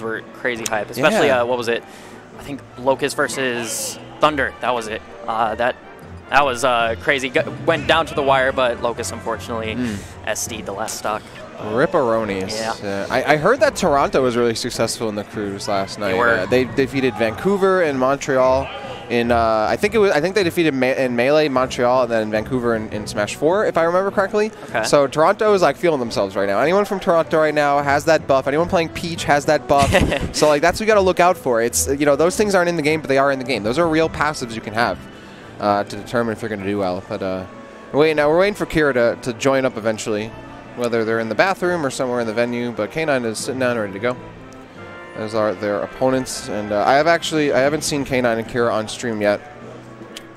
matches were crazy hype, especially, what was it? I think Locust versus Thunder. That was it. That was crazy. Went down to the wire, but Locust, unfortunately, SD'd the last stock. Ripperonis. Yeah. I heard that Toronto was really successful in the cruise last night. They defeated Vancouver and Montreal in I think they defeated in Melee Montreal and then Vancouver in Smash 4 if I remember correctly. Okay. So Toronto is like feeling themselves right now. Anyone from Toronto right now has that buff. Anyone playing Peach has that buff. So like that's what you got to look out for. It's those things aren't in the game, but they are in the game. Those are real passives you can have to determine if you're going to do well. But we're waiting for Kira to join up eventually. Whether they're in the bathroom or somewhere in the venue, but K9 is sitting down ready to go. Those are their opponents, and I haven't seen K9 and Kira on stream yet,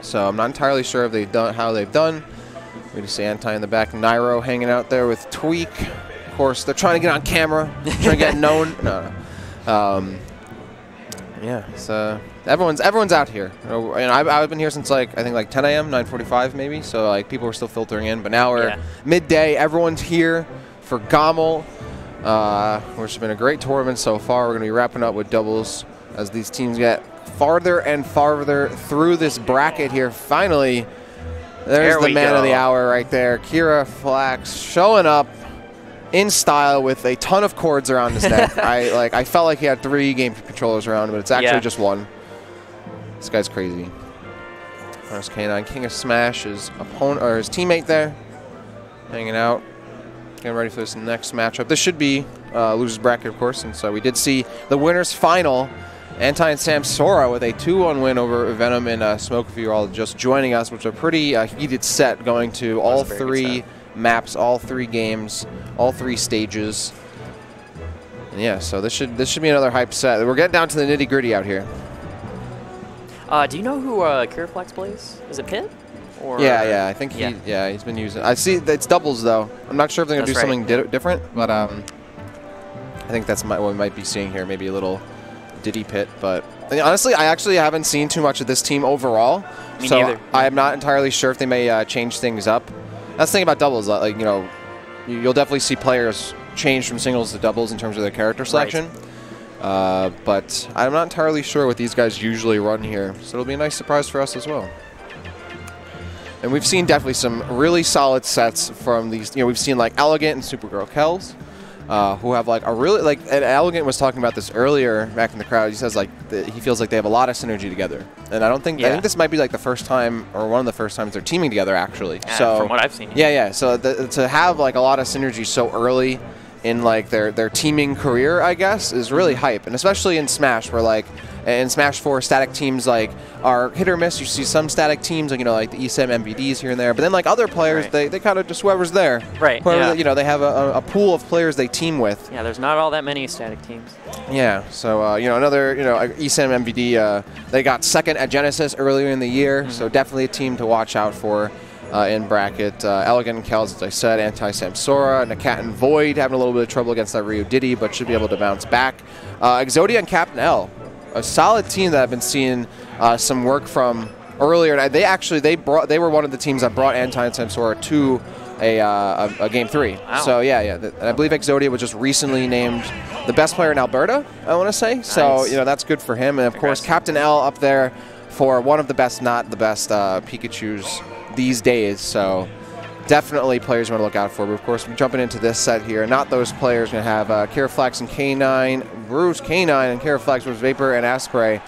so I'm not entirely sure if how they've done. We just see Anti in the back, Nairo hanging out there with Tweak. Of course, they're trying to get on camera, trying to get known. Yeah, so everyone's out here. I've been here since I think 10 a.m., 9:45 maybe. So people are still filtering in, but now we're midday. Everyone's here for GOML, which has been a great tournament so far. We're going to be wrapping up with doubles as these teams get farther and farther through this bracket here. Finally, there's the man of the hour right there, KiraFlax, showing up in style with a ton of cords around his neck. I felt like he had 3 game controllers around him, but it's actually just 1. This guy's crazy. There's K9, King of Smash, his opponent or his teammate there, hanging out, getting ready for this next matchup. This should be losers bracket, of course, and so we did see the winners final. Anti and Samsora with a 2-1 win over Venom and Smoke. If you're all just joining us, which was a pretty heated set, going to all 3 maps, all 3 games, all 3 stages. And yeah, so this should be another hype set. We're getting down to the nitty gritty out here. Do you know who KiraFlax plays? Is it Pit? Or yeah, I think he's been using. I see it's doubles though. I'm not sure if they're gonna do something different, but I think that's what we might be seeing here. Maybe a little Diddy Pit, but honestly, I actually haven't seen too much of this team overall. Me neither. I am not entirely sure if they may change things up. That's the thing about doubles. You'll definitely see players change from singles to doubles in terms of their character selection. But I'm not entirely sure what these guys usually run here, so it'll be a nice surprise for us as well. And we've seen definitely some really solid sets from these. We've seen Elegant and Supergirl Kells, who have a really and Elegant was talking about this earlier back in the crowd. He says he feels like they have a lot of synergy together, and I think this might be the first time or one of the first times they're teaming together actually. Yeah, so from what I've seen. Yeah. So to have a lot of synergy so early in their teaming career, I guess, is really hype, and especially in Smash, where in Smash 4, static teams are hit or miss. You see some static teams, the ESM MVDs here and there, but then other players, they kind of just whoever's there. Right. Whoever, they have a pool of players they team with. Yeah, there's not all that many static teams. Yeah. So another ESM MVD, they got second at Genesis earlier in the year, so definitely a team to watch out for. In bracket, Elegant and Kells, as I said, Anti-Samsora, Nakat and Void having a little bit of trouble against that Ryu Diddy, but should be able to bounce back. Exodia and Captain L, a solid team that I've been seeing some work from earlier. They were one of the teams that brought Anti and Samsora to a Game 3. Wow. So yeah. And I believe Exodia was just recently named the best player in Alberta, I want to say. Nice. So that's good for him. And of course, Captain L up there for one of the best, not the best Pikachus these days, so definitely players you want to look out for. But of course, we're jumping into this set here. Not those players. Going to have KiraFlax and K9sbruce, K9 and KiraFlax versus Vapor and Asprey.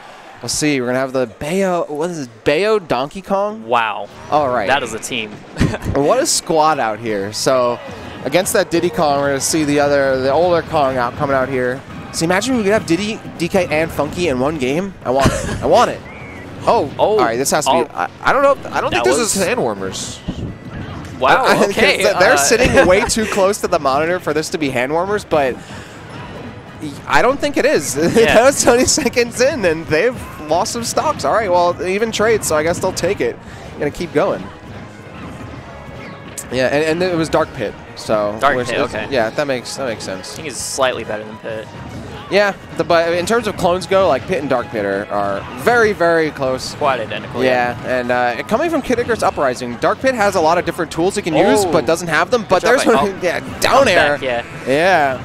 We'll see. We're going to have the Bayo. What is this? Bayo Donkey Kong? Wow. All right. That is a team. What a squad out here. So against that Diddy Kong, we're going to see the older Kong coming out here. So imagine we could have Diddy, DK, and Funky in one game. I want it. I want it. Oh, all right. This has to be. I don't know. I don't think this is hand warmers. Wow. Okay. They're sitting way too close to the monitor for this to be hand warmers, but I don't think it is. That was 20 seconds in, and they've lost some stocks. All right. Well, even trade, so I guess they'll take it. Gonna keep going. Yeah, and it was Dark Pit. So Dark Pit. Okay. Yeah, that makes sense. I think he's slightly better than Pit. Yeah, but in terms of clones go, Pit and Dark Pit are very, very close. Quite identical. Yeah, and coming from Kid Icarus Uprising, Dark Pit has a lot of different tools he can use, but doesn't have them. But there's down air. Back, yeah.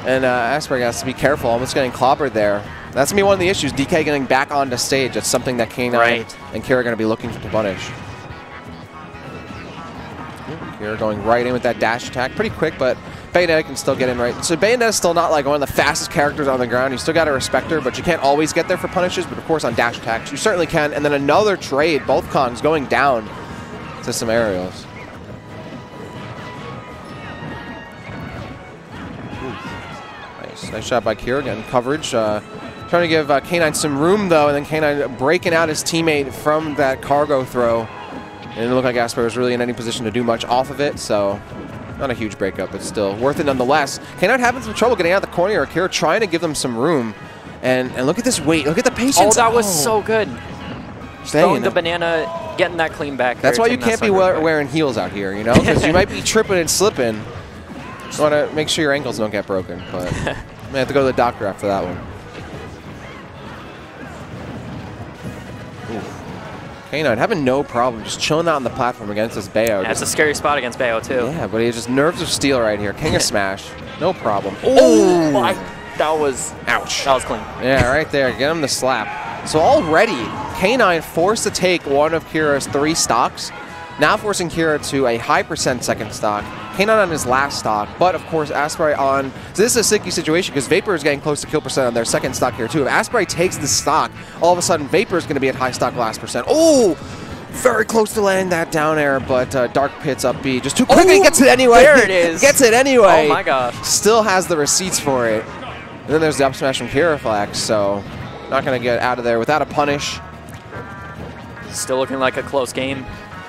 And Asprey has to be careful, almost getting clobbered there. That's going to be one of the issues. DK getting back onto stage. That's something that K9 and Kira are going to be looking to punish. Kira going right in with that dash attack. Pretty quick, but Bayonetta can still get in right. So Bayonetta's still not like one of the fastest characters on the ground. You still got to respect her, but you can't always get there for punishes. But of course on dash attacks, you certainly can. And then another trade, both Kongs going down to some aerials. Nice shot by Kira, getting coverage. Trying to give K9 some room, though, and then K9 breaking out his teammate from that cargo throw. And it didn't look like Asprey was really in any position to do much off of it, so not a huge breakup, but still worth it nonetheless. K9 having some trouble getting out of the corner. Kira trying to give them some room. And look at this weight. Look at the patience. Oh, that was so good. Throwing the banana, getting that clean back. That's why you can't be wearing heels out here, you know? Because you might be tripping and slipping. Just want to make sure your ankles don't get broken, but I may have to go to the doctor after that one. K9 having no problem just chilling out on the platform against this Bayo. Yeah, it's a scary spot against Bayo, too. Yeah, but he just nerves of steel right here. King of Smash. No problem. Oh, my. That was... Ouch. That was clean. Yeah, right there. Get him the slap. So already, K9 forced to take one of Kira's 3 stocks. Now forcing Kira to a high percent second stock. K9 on his last stock, but of course Asprey on... So this is a sticky situation because Vapor is getting close to kill percent on their second stock here too. If Asprey takes the stock, all of a sudden Vapor is going to be at high stock last percent. Oh! Very close to landing that down air, but Dark Pit's up B. Just too quick, and he gets it anyway. There it is. Gets it anyway. Oh my gosh. Still has the receipts for it. And then there's the up smash from KiraFlax, so not going to get out of there without a punish. Still looking like a close game.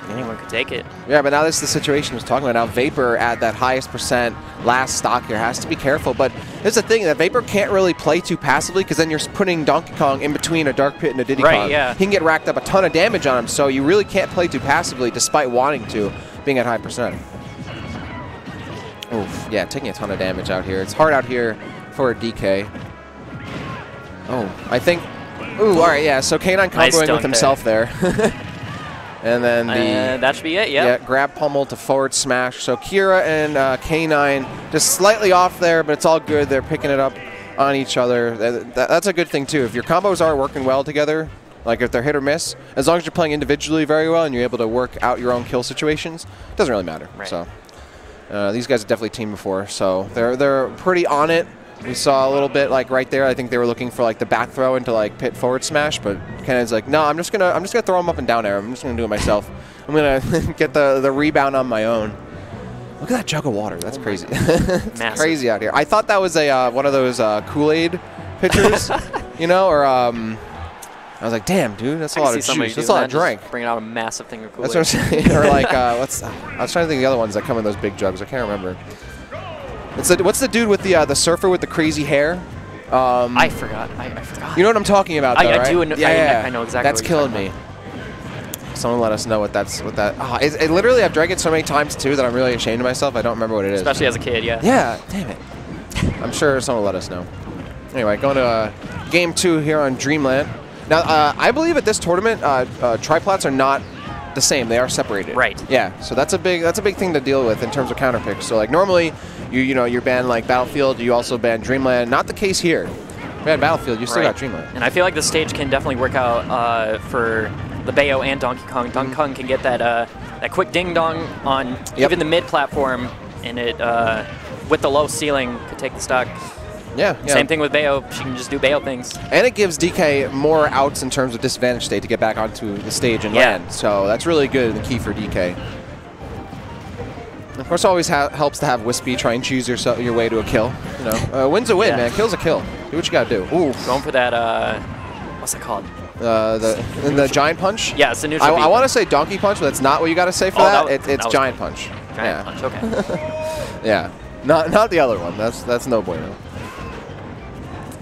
Anyone could take it. Yeah, but now this is the situation I was talking about. Now Vapor at that highest percent last stock here has to be careful. But here's the thing, that Vapor can't really play too passively because then you're putting Donkey Kong in between a Dark Pit and a Diddy Kong. Yeah. He can get racked up a ton of damage on him, so you really can't play too passively despite wanting to, being at high percent. Oof, yeah, taking a ton of damage out here. It's hard out here for a DK. Oh, I think... Ooh, all right, yeah, so K9 comboing with himself there. And then that should be it, yeah, grab pummel to forward smash. So Kira and K9 just slightly off there, but it's all good. They're picking it up on each other. That's a good thing, too. If your combos are working well together, like if they're hit or miss, as long as you're playing individually very well and you're able to work out your own kill situations, it doesn't really matter. Right. So these guys have definitely teamed before, so they're pretty on it. We saw a little bit like right there. I think they were looking for like the back throw into like pit forward smash, but Kennan's like, no, I'm just gonna throw him up and down air. I'm just gonna do it myself. I'm gonna get the rebound on my own. Look at that jug of water. That's crazy. It's crazy out here. I thought that was a one of those Kool-Aid pitchers, you know, or I was like, damn, dude, that's a lot of juice. That's a lot of drink. Bringing out a massive thing of Kool-Aid. That's what I'm saying. Or like I was trying to think of the other ones that come in those big jugs. I can't remember. What's the dude with the surfer with the crazy hair? I forgot. I forgot. You know what I'm talking about, though, right? I do. Yeah, I know exactly. That's killing me. Someone let us know what that's. It literally, I've drank it so many times too that I'm really ashamed of myself. I don't remember what it is. Especially as a kid, yeah. Yeah, damn it. I'm sure someone will let us know. Anyway, going to game 2 here on Dreamland. Now, I believe at this tournament, triplats are not the same. They are separated. Right. Yeah. So that's a big thing to deal with in terms of counter picks. So like normally, you're banned like Battlefield. You also ban Dreamland. Not the case here. Ban Battlefield. You still got Dreamland. And I feel like the stage can definitely work out for the Bayo and Donkey Kong. Donkey Kong can get that quick ding dong on even the mid platform, and it with the low ceiling could take the stock. Yeah. Same thing with Bayo. She can just do Bayo things. And it gives DK more outs in terms of disadvantage state to get back onto the stage and land. So that's really good and the key for DK. Of course, it always helps to have Wispy try and choose your way to a kill. You know, win's a win, man. Kill's a kill. Do what you gotta do. Ooh. Going for that. What's it called? The giant punch. Yeah, it's the neutral. I want to say donkey punch, but that's not what you gotta say for that. It's giant punch. Giant punch. Okay. Yeah. Not the other one. That's no bueno.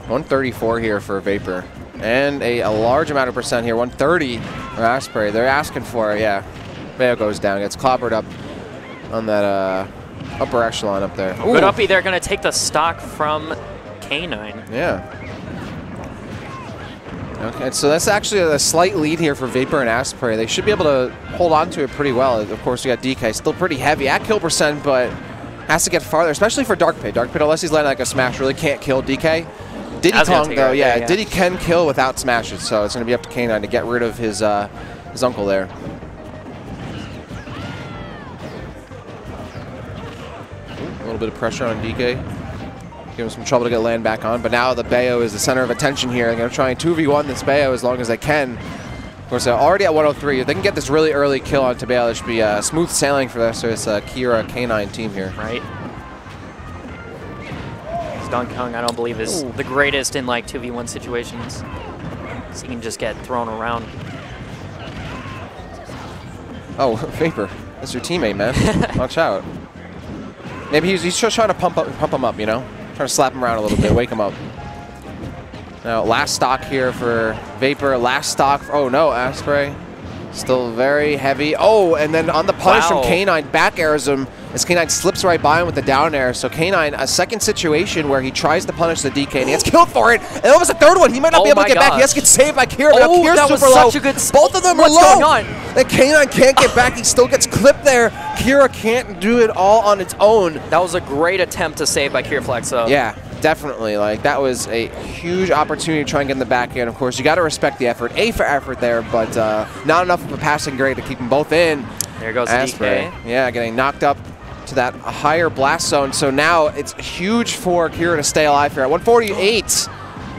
134 here for Vapor. And a large amount of percent here. 130 for Asprey. They're asking for it, yeah. Bayo goes down. Gets clobbered up on that upper echelon up there. Good uppie. They're going to take the stock from K9. Yeah. Okay, so that's actually a slight lead here for Vapor and Asprey. They should be able to hold on to it pretty well. Of course, we got DK still pretty heavy at kill percent, but Has to get farther, especially for Dark Pit. Dark Pit, unless he's landing like a smash, really can't kill DK. Diddy Kong, though, yeah, Diddy can kill without smashes, so it's going to be up to K9 to get rid of his uncle there. A little bit of pressure on DK. Give him some trouble to get land back on, but now the Bayo is the center of attention here. They're going to try and 2v1 this Bayo as long as they can. Of course, they're already at 103. If they can get this really early kill on Bayo, it should be smooth sailing for this Kira K9 team here. Right. Donkey Kong, I don't believe, is the greatest in like 2v1 situations. So he can just get thrown around. Oh, Vapor, that's your teammate, man. Watch out. Maybe he's just trying to pump him up, you know? Trying to slap him around a little bit, wake him up. Now, last stock here for Vapor. Last stock. Oh, no, Asprey. Still very heavy. Oh, and then on the punish from K9, back airs him as K9 slips right by him with the down air. So K9, a second situation where he tries to punish the DK, and he gets killed for it. And almost a third one. He might not be able to get back. He has to get saved by Kira. But now Kira's super low. Both of them are low. And K9 can't get back. He still gets clipped there. Kira can't do it all on its own. That was a great attempt to save by KiraFlax, though. Yeah. Definitely, like that was a huge opportunity to try and get in the back end. Of course, you got to respect the effort. A for effort there, but not enough of a passing grade to keep them both in. There goes Asprey. DK. Yeah, getting knocked up to that higher blast zone. So now it's huge for Kira to stay alive here at 148.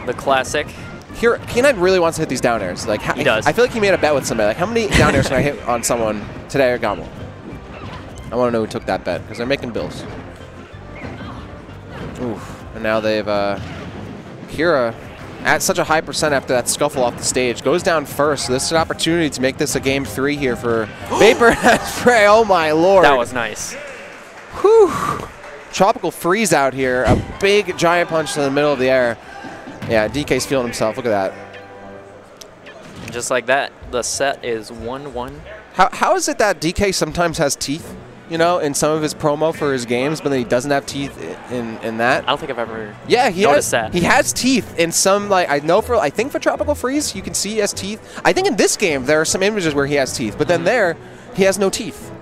The classic. Kira, K9 really wants to hit these down airs. Like he does. I feel like he made a bet with somebody. Like, how many down airs can I hit on someone today or GOML? I want to know who took that bet because they're making bills. Oof. And now they've, Kira, at such a high percent after that scuffle off the stage, goes down first. So this is an opportunity to make this a game 3 here for Vapor and Asprey. Oh my lord. That was nice. Whew. Tropical freeze out here. A big giant punch in the middle of the air. Yeah, DK's feeling himself. Look at that. Just like that, the set is 1-1. How is it that DK sometimes has teeth? You know, in some of his promo for his games, but then he doesn't have teeth in that. I don't think I've ever noticed that. He has teeth in some, like, I think for Tropical Freeze, you can see he has teeth. I think in this game, there are some images where he has teeth, but then there, he has no teeth.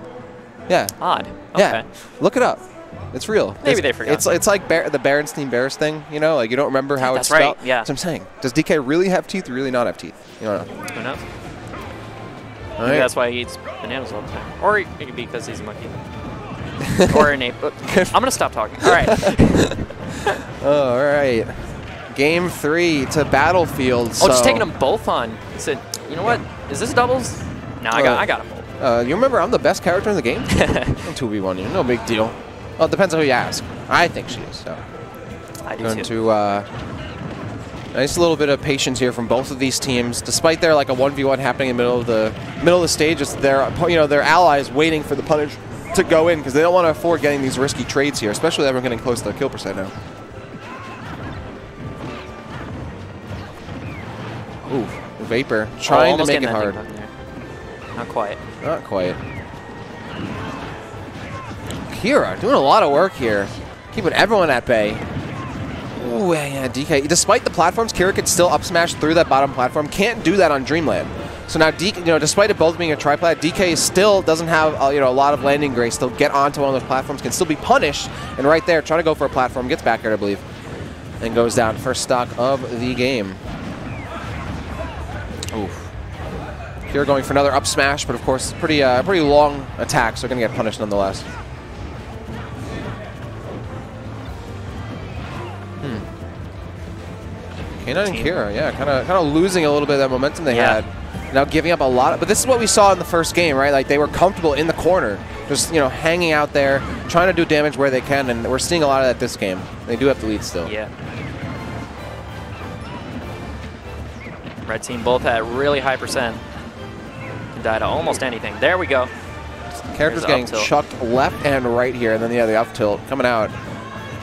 Yeah. Odd. Okay. Yeah. Look it up. It's real. Maybe they forgot. It's like the Berenstein Bears thing, you know? Like, you don't remember how it's spelled. Right, yeah. That's what I'm saying. Does DK really have teeth or really not have teeth? You don't know. Who knows? All Maybe right. that's why he eats bananas all the time. Or it could be because he's a monkey. Or an ape. I'm going to stop talking. All right. All right. Game 3 to Battlefield. Oh, just taking them both on. He said, you know what? Is this doubles? No, I got them both. You remember I'm the best character in the game? I'm 2v1 you. No big deal. Well, it depends on who you ask. I think she is. So. I do Going too. to nice little bit of patience here from both of these teams. Despite their like a 1v1 happening in the middle of the stage, it's their allies waiting for the punish to go in because they don't want to afford getting these risky trades here, especially with everyone getting close to their kill percent now. Ooh, Vapor trying to make it hard. Not quite. Not quite. Kira doing a lot of work here, keeping everyone at bay. Ooh, yeah, DK. Despite the platforms, Kira could still up smash through that bottom platform. Can't do that on Dreamland. So now, DK, despite it both being a triplat, DK still doesn't have a lot of landing grace. Still get onto one of those platforms, can still be punished, and right there, trying to go for a platform, gets back there, I believe, and goes down. First stock of the game. Oof. Kira going for another up smash, but of course, pretty long attack, so they're gonna get punished nonetheless. K9 and Kira, yeah, kind of losing a little bit of that momentum they had. Now giving up a lot, but this is what we saw in the first game, right? Like they were comfortable in the corner, just hanging out there, trying to do damage where they can, and we're seeing a lot of that this game. They do have the lead still. Yeah. Red team both at really high percent. Can die to almost anything. There we go. Characters getting chucked left and right here, and then the up tilt coming out.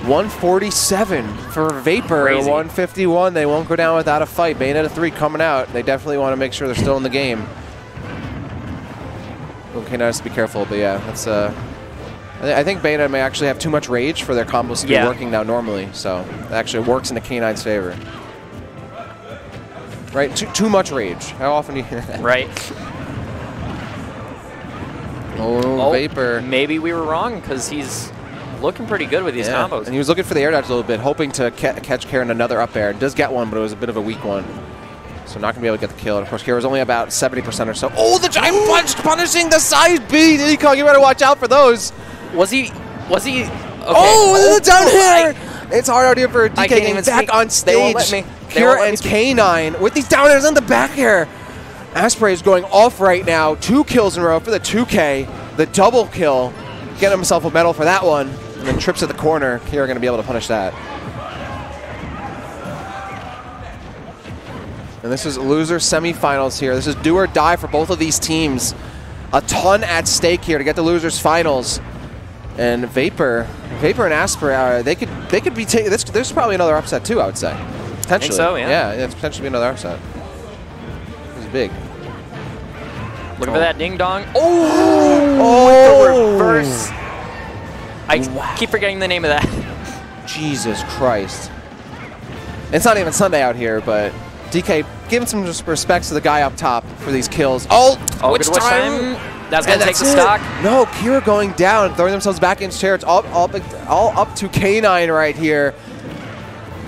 147 for Vapor. Crazy. 151. They won't go down without a fight. Bayonetta 3 coming out. They definitely want to make sure they're still in the game. Okay, now just be careful, but yeah, that's I think Bayonetta may actually have too much rage for their combos to be working now normally, so it actually works in the K9's favor. Right? Too much rage. How often do you hear that? Right. Oh, Vapor. Maybe we were wrong because he's looking pretty good with these combos. And he was looking for the air dodge a little bit, hoping to catch Kira in another up air. Does get one, but it was a bit of a weak one. So not going to be able to get the kill. And of course, Kira was only about 70% or so. Oh, the giant punch punishing the side B. Decon, you better watch out for those. Was he? Okay. Oh, the down air. It's hard out here for DK getting back on stage. They won't let me. Kira and K9 with these down airs on the back air. Asprey is going off right now. 2 kills in a row for the 2K. The double kill. Get himself a medal for that one. And then trips at the corner. Kira going to be able to punish that. And this is loser semifinals here. This is do or die for both of these teams. A ton at stake here to get the losers finals. And Vapor and Asprey, they could be taking this. There's probably another upset too, I would say. Potentially. I think so, yeah. Yeah, it's potentially be another upset. This is big. Looking for that ding dong. Oh! The reverse. I keep forgetting the name of that. Jesus Christ. It's not even Sunday out here, but DK giving some respects to the guy up top for these kills. Oh, which time? That's going to take the stock. No, Kira going down, throwing themselves back in his chair. It's all up to K9 right here.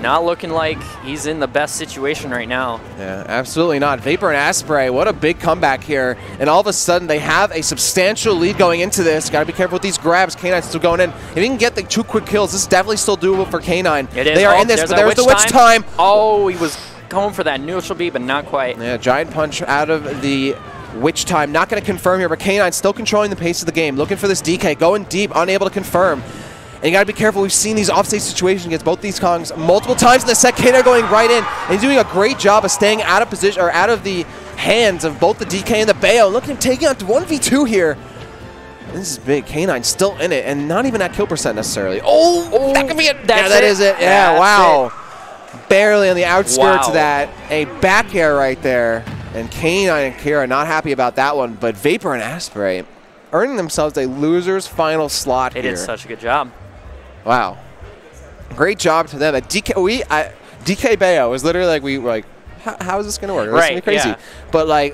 Not looking like he's in the best situation right now. Yeah, absolutely not. Vapor and Asprey, what a big comeback here. And all of a sudden, they have a substantial lead going into this. Got to be careful with these grabs. K9's still going in. If he can get the 2 quick kills, this is definitely still doable for K9. It is. They are in this, but there's the witch time. Oh, he was going for that neutral beat, but not quite. Yeah, giant punch out of the witch time. Not going to confirm here, but K9 still controlling the pace of the game. Looking for this DK, going deep, unable to confirm. And you got to be careful. We've seen these offstage situations against both these Kongs multiple times in the set. K9 going right in and he's doing a great job of staying out of position or out of the hands of both the DK and the Bayo. Look at him taking out 1v2 here. This is big. K9 still in it and not even at kill percent necessarily. Oh, that could be it. That is it. Yeah, wow. Barely on the outskirts of that. A back air right there. And K9 and Kira not happy about that one. But Vapor and Asprey earning themselves a loser's final slot here. They did such a good job. Wow. Great job to them. DK Bayo was literally like, we were like, how is this going to work? This is going to be crazy. Yeah. But like,